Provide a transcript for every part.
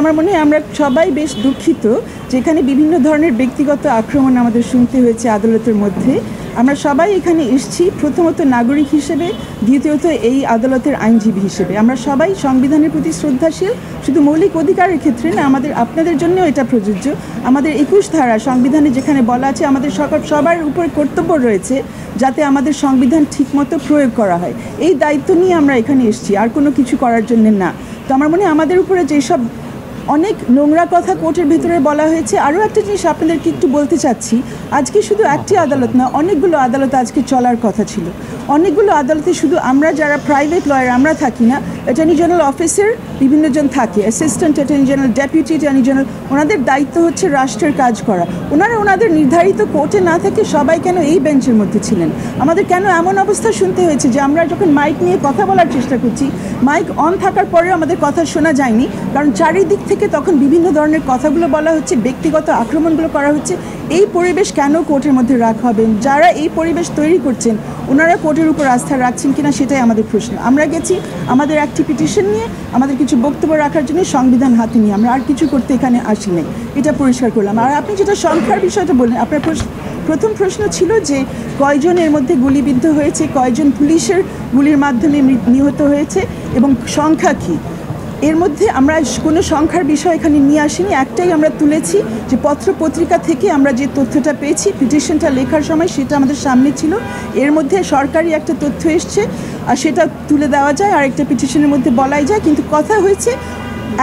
আমার মনে হয় আমরা সবাই বেশ দুঃখিত যেখানে বিভিন্ন ধরনের ব্যক্তিগত আক্রমণ আমাদের শুনতে হয়েছে আদালতের মধ্যে। আমরা সবাই এখানে এসেছি প্রথমত নাগরিক হিসেবে, দ্বিতীয়ত এই আদালতের আইনজীবী হিসেবে। আমরা সবাই সংবিধানের প্রতি শ্রদ্ধাশীল, শুধু মৌলিক অধিকারের ক্ষেত্রে না, আপনাদের জন্যও এটা প্রযোজ্য। আমাদের 21 ধারা সংবিধানে যেখানে বলা আছে আমাদের সবার উপরে কর্তব্য রয়েছে যাতে আমাদের সংবিধান ঠিকমতো প্রয়োগ করা হয়, এই দায়িত্ব নিয়ে আমরা এখানে এসেছি, আর কোনো কিছু করার জন্য না। তো আমার মনে হয় আমাদের উপরে যেসব অনেক নোংরা কথা কোর্টের ভেতরে বলা হয়েছে। আরও একটা জিনিস আপনাদেরকে একটু বলতে চাচ্ছি, আজকে শুধু একটি আদালত না, অনেকগুলো আদালত আজকে চলার কথা ছিল। অনেকগুলো আদালতে শুধু আমরা যারা প্রাইভেট লয়ার আমরা থাকি না, অ্যাটর্নি জেনারেল অফিসের বিভিন্নজন থাকে, assistant attorney general, deputy attorney general, ওনাদের দায়িত্ব হচ্ছে রাষ্ট্রের কাজ করা। ওনাদের নির্ধারিত কোর্টে না থেকে সবাই কেন এই বেঞ্চের মধ্যে ছিলেন? আমাদের কেন এমন অবস্থা শুনতে হয়েছে যে আমরা যখন মাইক নিয়ে কথা বলার চেষ্টা করছি, মাইক অন থাকার পরেও আমাদের কথা শোনা যায়নি? কারণ চারিদিক থেকে তখন বিভিন্ন ধরনের কথাগুলো বলা হচ্ছে, ব্যক্তিগত আক্রমণগুলো করা হচ্ছে। এই পরিবেশ কেন কোর্টের মধ্যে রাখা হবে? যারা এই পরিবেশ তৈরি করছেন ওনারা কোর্টের উপর আস্থা রাখছেন কিনা সেটাই আমাদের প্রশ্ন। আমরা গেছি আমাদের একটি পিটিশন নিয়ে, আমাদের কিছু বক্তব্য রাখার জন্য, সংবিধান হাতে নিয়ে। আমরা আর কিছু করতে এখানে আসি নাই, এটা পরিষ্কার করলাম। আর আপনি যেটা সংখ্যার বিষয়টা বললেন, আপনার প্রথম প্রশ্ন ছিল যে কয়জন এর মধ্যে গুলিবিদ্ধ হয়েছে, কয়জন পুলিশের গুলির মাধ্যমে নিহত হয়েছে এবং সংখ্যা কী। এর মধ্যে আমরা কোনো সংখ্যার বিষয় এখানে নিয়ে আসিনি, একটাই আমরা তুলেছি যে পত্রপত্রিকা থেকে আমরা যে তথ্যটা পেয়েছি পিটিশনটা লেখার সময় সেটা আমাদের সামনে ছিল। এর মধ্যে সরকারি একটা তথ্য এসছে আর সেটা তুলে দেওয়া যায়, আর একটা পিটিশনের মধ্যে বলাই যায়। কিন্তু কথা হয়েছে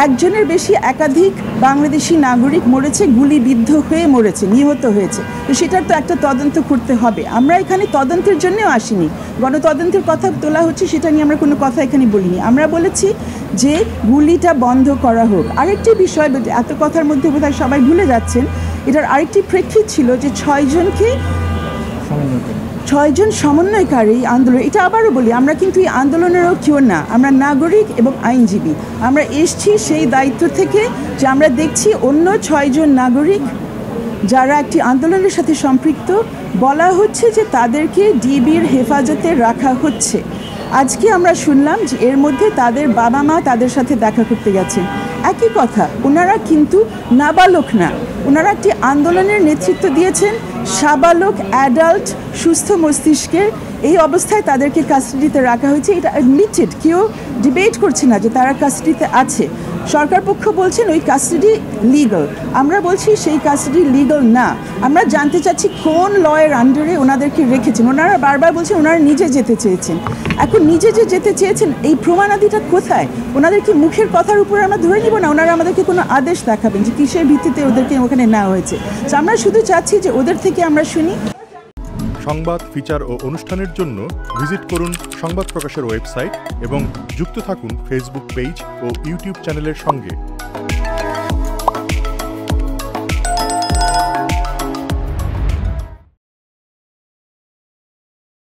একজনের বেশি একাধিক বাংলাদেশি নাগরিক মরেছে, গুলিবিদ্ধ হয়ে মরেছে, নিহত হয়েছে। তো সেটার তো একটা তদন্ত করতে হবে। আমরা এখানে তদন্তের জন্যও আসিনি, গণতদন্তের কথা তোলা হচ্ছে, সেটা নিয়ে আমরা কোনো কথা এখানে বলিনি। আমরা বলেছি যে গুলিটা বন্ধ করা হোক। আরেকটি বিষয়, এত কথার মধ্যে বোধহয় সবাই ভুলে যাচ্ছেন, এটার আরেকটি প্রেক্ষিত ছিল যে 6জন সমন্বয়কারী আন্দোলন। এটা আবারও বলি, আমরা কিন্তু এই আন্দোলনেরও কেউ না, আমরা নাগরিক এবং আইনজীবী। আমরা এসছি সেই দায়িত্ব থেকে যে আমরা দেখছি অন্য 6জন নাগরিক যারা একটি আন্দোলনের সাথে সম্পৃক্ত, বলা হচ্ছে যে তাদেরকে ডিবির হেফাজতে রাখা হচ্ছে। আজকে আমরা শুনলাম যে এর মধ্যে তাদের বাবা মা তাদের সাথে দেখা করতে গেছেন। একই কথা, ওনারা কিন্তু নাবালক না, ওনারা একটি আন্দোলনের নেতৃত্ব দিয়েছেন, সাবালক, অ্যাডাল্ট, সুস্থ মস্তিষ্কের। এই অবস্থায় তাদেরকে কাস্টাডিতে রাখা হয়েছে, এটা অ্যাডমিটেড, কেউ ডিবেট করছে না যে তারা কাস্টাডিতে আছে। সরকার পক্ষ বলছেন ওই কাস্টাডি লিগাল, আমরা বলছি সেই কাস্টাডি লিগাল না। আমরা জানতে চাচ্ছি কোন লয়ের আন্ডারে ওনাদেরকে রেখেছেন। ওনারা বারবার বলছেন ওনারা নিজে যেতে চেয়েছেন। এখন নিজে যে যেতে চেয়েছেন এই প্রমাণাদিটা কোথায়? ওনাদেরকে মুখের কথার উপর আমরা ধরে নিব না, ওনারা আমাদেরকে কোনো আদেশ দেখাবেন যে কিসের ভিত্তিতে ওদেরকে ওখানে নেওয়া হয়েছে। তো আমরা শুধু চাচ্ছি যে ওদের থেকে আমরা শুনি। সংবাদ, ফিচার ও অনুষ্ঠানের জন্য ভিজিট করুন সংবাদ প্রকাশের ওয়েবসাইট এবং যুক্ত থাকুন ফেসবুক পেজ ও ইউটিউব চ্যানেলের সঙ্গে।